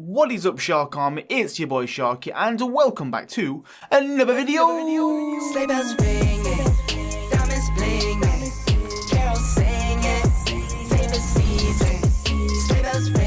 What is up, Shark Army? It's your boy Sharky, and welcome back to another video. Sleigh bells ringing, diamonds blinging, carols singing, favorite season. Sleigh bells ringing.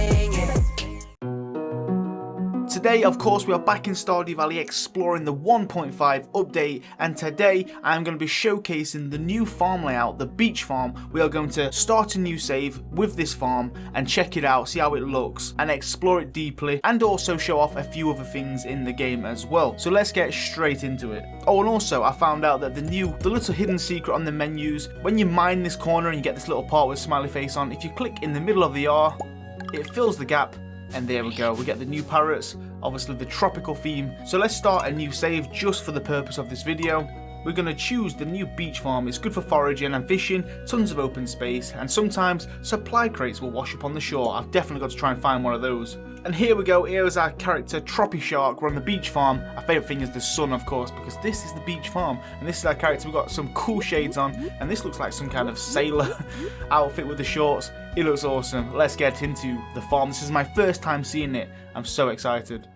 Today, of course, we are back in Stardew Valley exploring the 1.5 update, and today I'm going to be showcasing the new farm layout, the beach farm. We are going to start a new save with this farm and check it out, see how it looks, and explore it deeply, and also show off a few other things in the game as well. So let's get straight into it. Oh, and also I found out that the little hidden secret on the menus, when you mine this corner and you get this little part with a smiley face on, if you click in the middle of the R, it fills the gap. And there we go, we get the new parrots, obviously the tropical theme. So let's start a new save just for the purpose of this video. We're going to choose the new beach farm. It's good for foraging and fishing, tons of open space, and sometimes supply crates will wash up on the shore. I've definitely got to try and find one of those. And here we go, here is our character Troppy Shark. We're on the beach farm. Our favourite thing is the sun, of course, because this is the beach farm. And this is our character. We've got some cool shades on, and this looks like some kind of sailor outfit with the shorts. It looks awesome. Let's get into the farm. This is my first time seeing it. I'm so excited.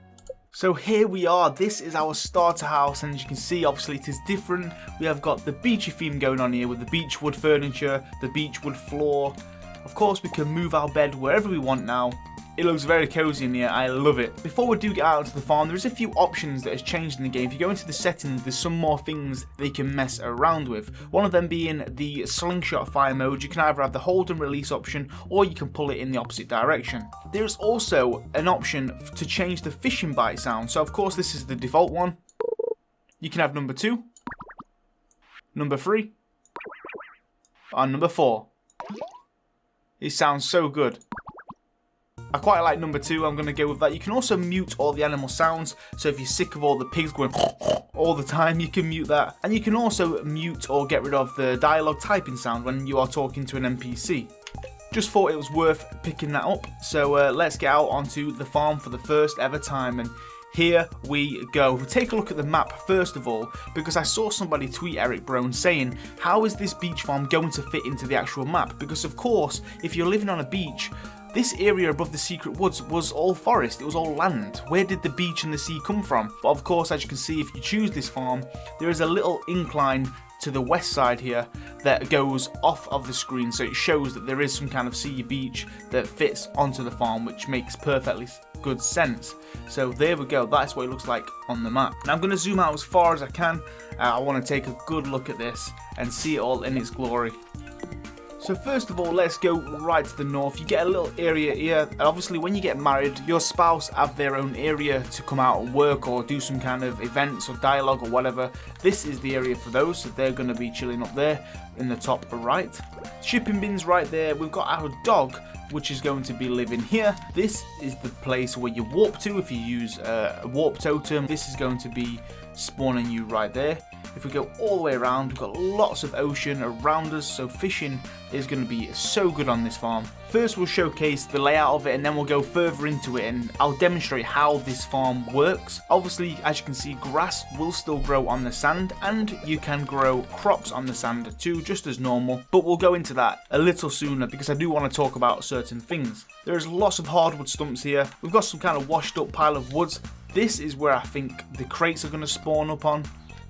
So here we are, this is our starter house, and as you can see, obviously it is different. We have got the beachy theme going on here with the beech wood furniture, the beech wood floor. Of course, we can move our bed wherever we want now. It looks very cozy in here, I love it. Before we do get out into the farm, there is a few options that has changed in the game. If you go into the settings, there's some more things they can mess around with. One of them being the slingshot fire mode. You can either have the hold and release option, or you can pull it in the opposite direction. There's also an option to change the fishing bite sound. So of course this is the default one. You can have number 2, number 3, and number 4. It sounds so good. I quite like number 2, I'm going to go with that. You can also mute all the animal sounds, so if you're sick of all the pigs going all the time, you can mute that. And you can also mute or get rid of the dialogue typing sound when you are talking to an NPC. Just thought it was worth picking that up, so let's get out onto the farm for the first ever time. And here we go. We'll take a look at the map first of all, because I saw somebody tweet Eric Brown saying, how is this beach farm going to fit into the actual map? Because of course, if you're living on a beach, this area above the secret woods was all forest, it was all land. Where did the beach and the sea come from? But of course, as you can see, if you choose this farm, there is a little incline to the west side here that goes off of the screen, so it shows that there is some kind of sea beach that fits onto the farm, which makes perfectly good sense. So there we go, that's what it looks like on the map. Now I'm going to zoom out as far as I can. I want to take a good look at this and see it all in its glory. So first of all, let's go right to the north. You get a little area here. Obviously, when you get married, your spouse have their own area to come out and work or do some kind of events or dialogue or whatever. This is the area for those, so they're going to be chilling up there in the top right. Shipping bins right there. We've got our dog, which is going to be living here. This is the place where you warp to if you use a warp totem. This is going to be spawning you right there. If we go all the way around, we've got lots of ocean around us, so fishing is going to be so good on this farm. First we'll showcase the layout of it, and then we'll go further into it and I'll demonstrate how this farm works. Obviously, as you can see, grass will still grow on the sand, and you can grow crops on the sand too, just as normal, but we'll go into that a little sooner because I do want to talk about certain things. There's lots of hardwood stumps here. We've got some kind of washed up pile of woods. This is where I think the crates are going to spawn up on.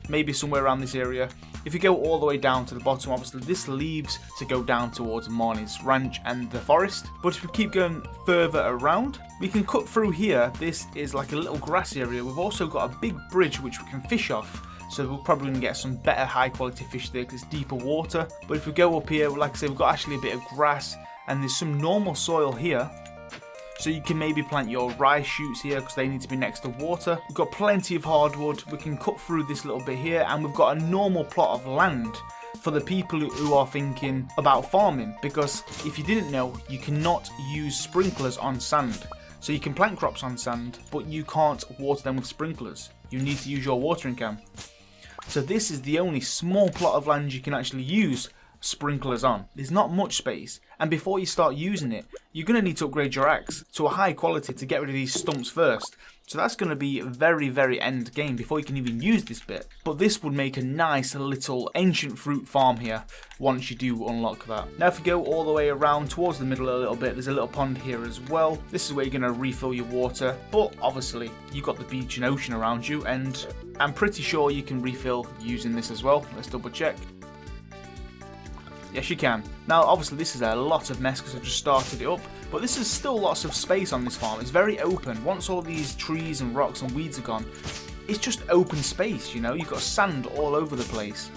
Maybe somewhere around this area. If you go all the way down to the bottom, obviously this leaves to go down towards Marnie's ranch and the forest. But if we keep going further around, we can cut through here. This is like a little grass area. We've also got a big bridge which we can fish off. So we're probably going to get some better high quality fish there because it's deeper water. But if we go up here, like I say, we've got actually a bit of grass and there's some normal soil here. So you can maybe plant your rice shoots here because they need to be next to water. We've got plenty of hardwood. We can cut through this little bit here, and we've got a normal plot of land for the people who are thinking about farming, because if you didn't know, you cannot use sprinklers on sand. So you can plant crops on sand, but you can't water them with sprinklers. You need to use your watering can. So this is the only small plot of land you can actually use sprinklers on. There's not much space, and before you start using it, you're going to need to upgrade your axe to a high quality to get rid of these stumps first. So that's going to be very, very end game before you can even use this bit. But this would make a nice little ancient fruit farm here once you do unlock that. Now if you go all the way around towards the middle a little bit, there's a little pond here as well. This is where you're going to refill your water. But obviously you've got the beach and ocean around you, and I'm pretty sure you can refill using this as well. Let's double check. Yes, you can. Now, obviously, this is a lot of mess because I just started it up, but this is still lots of space on this farm. It's very open. Once all these trees and rocks and weeds are gone, it's just open space, you know? You've got sand all over the place.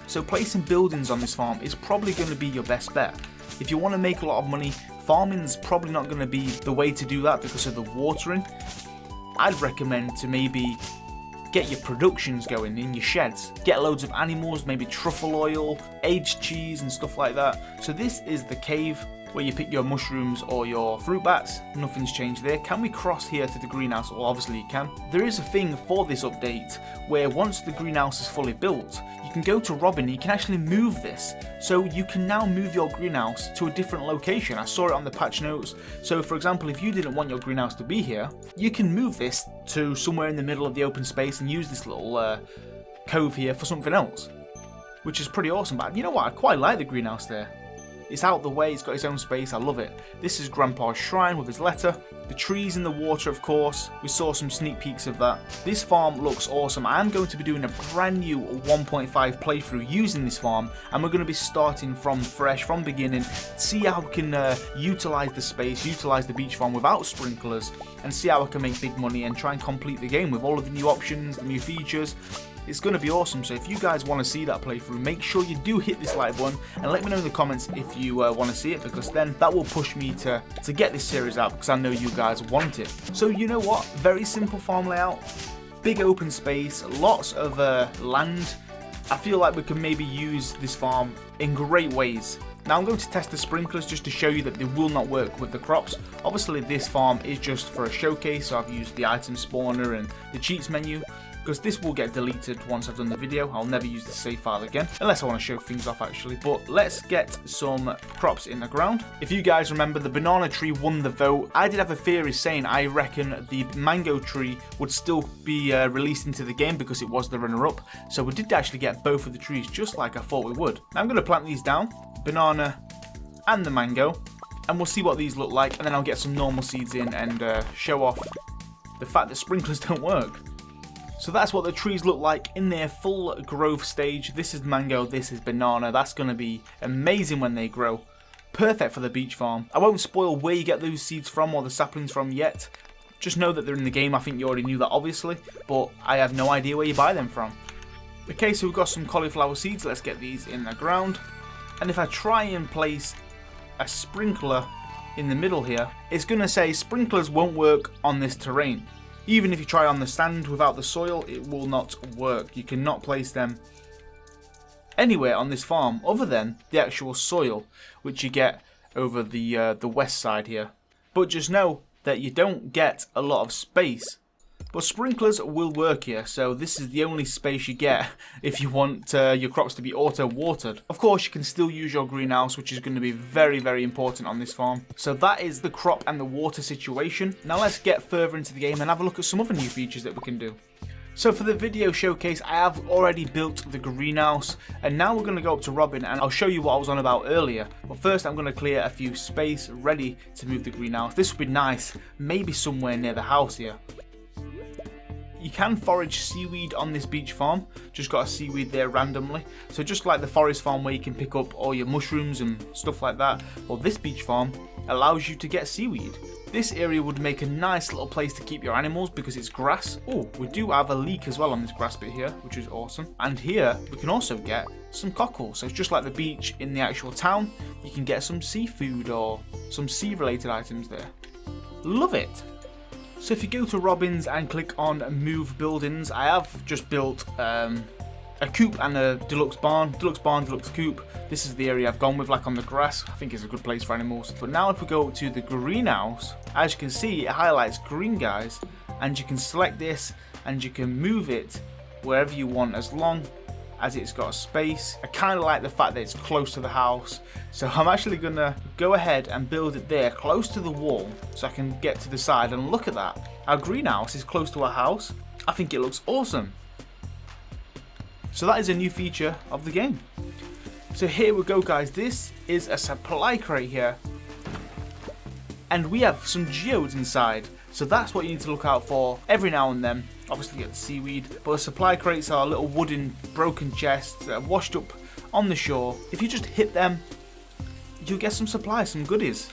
So placing buildings on this farm is probably going to be your best bet. If you want to make a lot of money, farming's probably not going to be the way to do that because of the watering. I'd recommend to maybe get your productions going in your sheds. Get loads of animals, maybe truffle oil, aged cheese and stuff like that. So this is the cave where you pick your mushrooms or your fruit bats. Nothing's changed there. Can we cross here to the greenhouse? Well, obviously you can. There is a thing for this update where once the greenhouse is fully built, you can go to Robin and you can actually move this. So you can now move your greenhouse to a different location. I saw it on the patch notes. So for example, if you didn't want your greenhouse to be here, you can move this to somewhere in the middle of the open space and use this little cove here for something else, which is pretty awesome. But you know what? I quite like the greenhouse there. It's out the way, it's got its own space, I love it. This is Grandpa's shrine with his letter. The trees in the water, of course. We saw some sneak peeks of that. This farm looks awesome. I'm going to be doing a brand new 1.5 playthrough using this farm, and we're going to be starting from fresh, from beginning, see how we can utilise the space, utilise the beach farm without sprinklers, and see how I can make big money and try and complete the game with all of the new options, the new features. It's going to be awesome, so if you guys want to see that playthrough, make sure you do hit this like button and let me know in the comments if you want to see it, because then that will push me to get this series out, because I know you guys want it. So you know what, very simple farm layout, big open space, lots of land. I feel like we can maybe use this farm in great ways. Now I'm going to test the sprinklers just to show you that they will not work with the crops. Obviously this farm is just for a showcase, so I've used the item spawner and the cheats menu, because this will get deleted once I've done the video. I'll never use the save file again, unless I want to show things off actually. But let's get some crops in the ground. If you guys remember, the banana tree won the vote. I did have a theory saying I reckon the mango tree would still be released into the game because it was the runner-up. So we did actually get both of the trees just like I thought we would. Now I'm going to plant these down, banana and the mango, and we'll see what these look like, and then I'll get some normal seeds in and show off the fact that sprinklers don't work. So that's what the trees look like in their full growth stage. This is mango, this is banana. That's going to be amazing when they grow. Perfect for the beach farm. I won't spoil where you get those seeds from or the saplings from yet. Just know that they're in the game. I think you already knew that obviously, but I have no idea where you buy them from. Okay, so we've got some cauliflower seeds. Let's get these in the ground. And if I try and place a sprinkler in the middle here, it's going to say sprinklers won't work on this terrain. Even if you try on the sand without the soil, it will not work. You cannot place them anywhere on this farm other than the actual soil, which you get over the west side here. But just know that you don't get a lot of space. But sprinklers will work here, so this is the only space you get if you want your crops to be auto-watered. Of course, you can still use your greenhouse, which is going to be very, very important on this farm. So that is the crop and the water situation. Now let's get further into the game and have a look at some other new features that we can do. So for the video showcase, I have already built the greenhouse, and now we're going to go up to Robin and I'll show you what I was on about earlier. But first I'm going to clear a few space ready to move the greenhouse. This would be nice, maybe somewhere near the house here. You can forage seaweed on this beach farm, just got a seaweed there randomly. So just like the forest farm where you can pick up all your mushrooms and stuff like that, well this beach farm allows you to get seaweed. This area would make a nice little place to keep your animals because it's grass. Oh, we do have a leek as well on this grass bit here, which is awesome. And here we can also get some cockles. So it's just like the beach in the actual town, you can get some seafood or some sea related items there. Love it. So if you go to Robin's and click on move buildings, I have just built a coop and a deluxe barn, deluxe coop. This is the area I've gone with, like on the grass. I think it's a good place for animals. But now if we go to the greenhouse, as you can see, it highlights green, guys, and you can select this and you can move it wherever you want as long as it's got a space. I kind of like the fact that it's close to the house. So I'm actually going to go ahead and build it there close to the wall so I can get to the side and look at that. Our greenhouse is close to our house. I think it looks awesome. So that is a new feature of the game. So here we go, guys. This is a supply crate here. And we have some geodes inside. So that's what you need to look out for every now and then. Obviously you get the seaweed, but the supply crates are little wooden broken chests that are washed up on the shore. If you just hit them, you'll get some supplies, some goodies.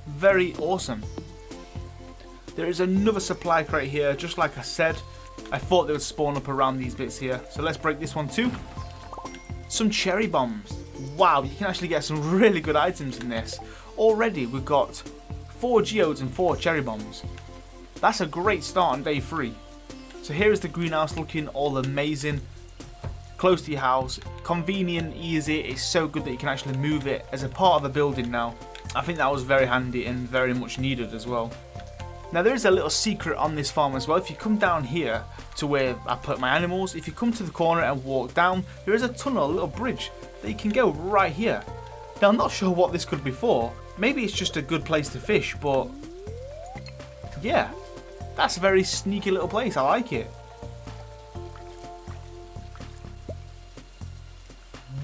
Very awesome. There is another supply crate here, just like I said. I thought they would spawn up around these bits here. So let's break this one too. Some cherry bombs. Wow, you can actually get some really good items in this. Already we've got 4 geodes and 4 cherry bombs. That's a great start on day 3. So here is the greenhouse looking all amazing. Close to your house. Convenient, easy. It's so good that you can actually move it as a part of a building now. I think that was very handy and very much needed as well. Now there is a little secret on this farm as well. If you come down here to where I put my animals, if you come to the corner and walk down, there is a tunnel, a little bridge that you can go right here. Now I'm not sure what this could be for. Maybe it's just a good place to fish, but yeah, that's a very sneaky little place. I like it.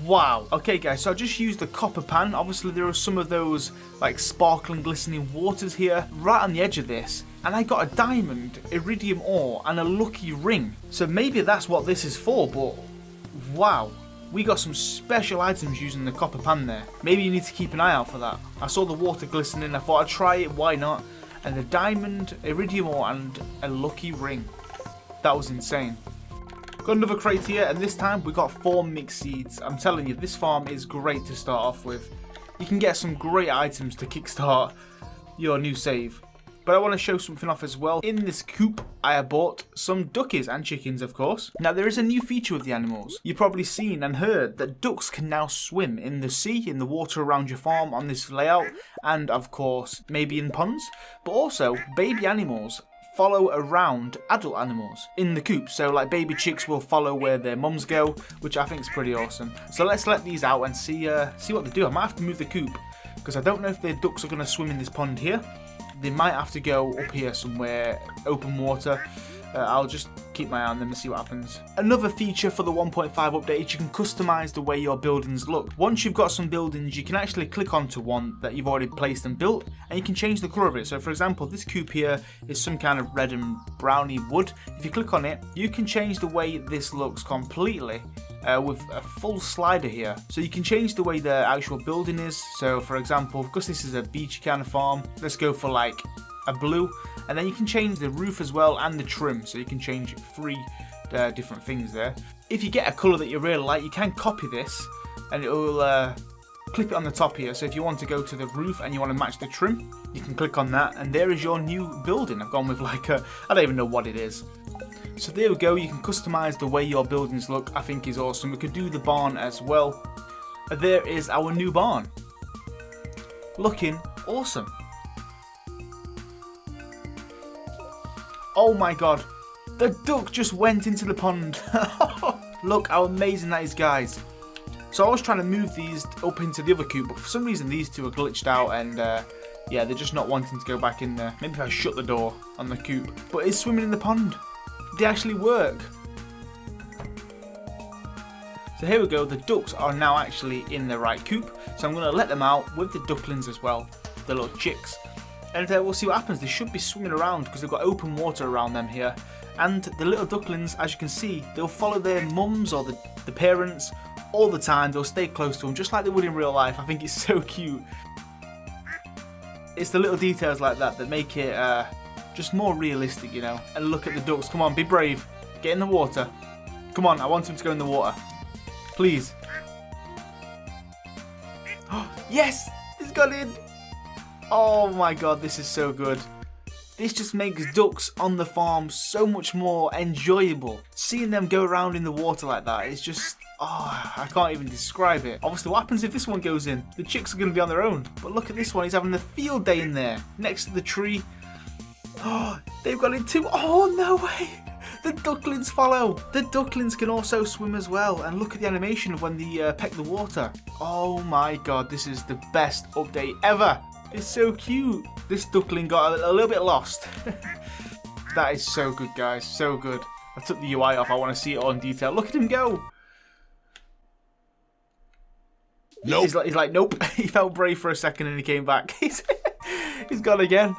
Wow. Okay guys, so I just used the copper pan. Obviously there are some of those like sparkling, glistening waters here right on the edge of this. And I got a diamond, iridium ore and a lucky ring. So maybe that's what this is for, but wow. We got some special items using the copper pan there. Maybe you need to keep an eye out for that. I saw the water glistening, I thought I'd try it, why not? And a diamond, iridium ore and a lucky ring. That was insane. Got another crate here, and this time we got 4 mixed seeds. I'm telling you, this farm is great to start off with. You can get some great items to kickstart your new save. But I want to show something off as well. In this coop, I have bought some duckies and chickens, of course. Now, there is a new feature with the animals. You've probably seen and heard that ducks can now swim in the sea, in the water around your farm on this layout, and of course, maybe in ponds. But also, baby animals follow around adult animals in the coop. So like baby chicks will follow where their mums go, which I think is pretty awesome. So let's let these out and see what they do. I might have to move the coop because I don't know if the ducks are going to swim in this pond here. They might have to go up here somewhere, open water. I'll just keep my eye on them and see what happens. Another feature for the 1.5 update is you can customize the way your buildings look. Once you've got some buildings, you can actually click onto one that you've already placed and built, and you can change the colour of it. So for example, this coop here is some kind of red and browny wood. If you click on it, you can change the way this looks completely. With a full slider here, so you can change the way the actual building is. So for example, because this is a beach kind of farm, let's go for like a blue, and then you can change the roof as well and the trim, so you can change 3 different things there. If you get a colour that you really like, you can copy this and it will clip it on the top here. So if you want to go to the roof and you want to match the trim, you can click on that and there is your new building. I've gone with like a, I don't even know what it is. So there we go, you can customize the way your buildings look. I think is awesome. We could do the barn as well. There is our new barn. Looking awesome. Oh my god, the duck just went into the pond. Look how amazing that is, guys. So I was trying to move these up into the other coop, but for some reason these two are glitched out and yeah, they're just not wanting to go back in there. Maybe if I shut the door on the coop. But it's swimming in the pond. They actually work. So here we go, the ducks are now actually in the right coop. So I'm going to let them out with the ducklings as well, the little chicks. And we'll see what happens. They should be swimming around because they've got open water around them here. And the little ducklings, as you can see, they'll follow their mums or the parents all the time. They'll stay close to them just like they would in real life. I think it's so cute. It's the little details like that that make it just more realistic, you know. And look at the ducks. Come on, be brave. Get in the water. Come on, I want him to go in the water. Please. Yes! He's got in! Oh my god, this is so good. This just makes ducks on the farm so much more enjoyable. Seeing them go around in the water like that is just... oh, I can't even describe it. Obviously, what happens if this one goes in? The chicks are going to be on their own. But look at this one. He's having a field day in there. Next to the tree. Oh, they've got in too. Oh, no way. The ducklings follow. The ducklings can also swim as well. And look at the animation of when they peck the water. Oh my god, this is the best update ever. It's so cute. This duckling got a little bit lost. That is so good, guys. So good. I took the UI off. I want to see it all in detail. Look at him go. Nope. He's like, nope. He felt brave for a second and he came back. He's gone again.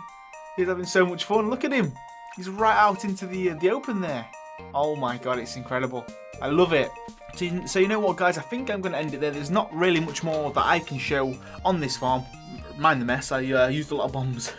He's having so much fun. Look at him. He's right out into the open there. Oh my god, it's incredible. I love it. So you know what, guys? I think I'm going to end it there. There's not really much more that I can show on this farm. Mind the mess, I used a lot of bombs.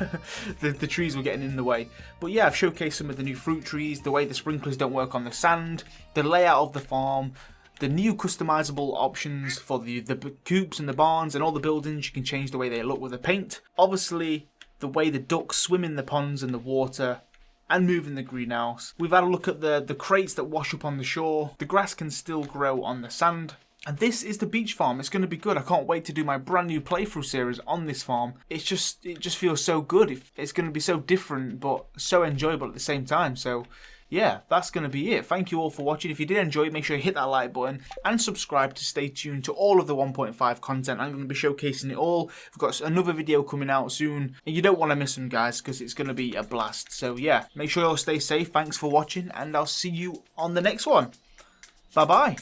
the trees were getting in the way. But yeah, I've showcased some of the new fruit trees, the way the sprinklers don't work on the sand, the layout of the farm, the new customizable options for the coops and the barns and all the buildings. You can change the way they look with the paint. Obviously, the way the ducks swim in the ponds and the water and move in the greenhouse. We've had a look at the crates that wash up on the shore. The grass can still grow on the sand. And this is the beach farm. It's going to be good. I can't wait to do my brand new playthrough series on this farm. It just feels so good. It's going to be so different but so enjoyable at the same time. So yeah, that's going to be it. Thank you all for watching. If you did enjoy it, make sure you hit that like button and subscribe to stay tuned to all of the 1.5 content. I'm going to be showcasing it all. We've got another video coming out soon, and you don't want to miss them, guys, because it's going to be a blast. So yeah, make sure you all stay safe. Thanks for watching, and I'll see you on the next one. Bye-bye.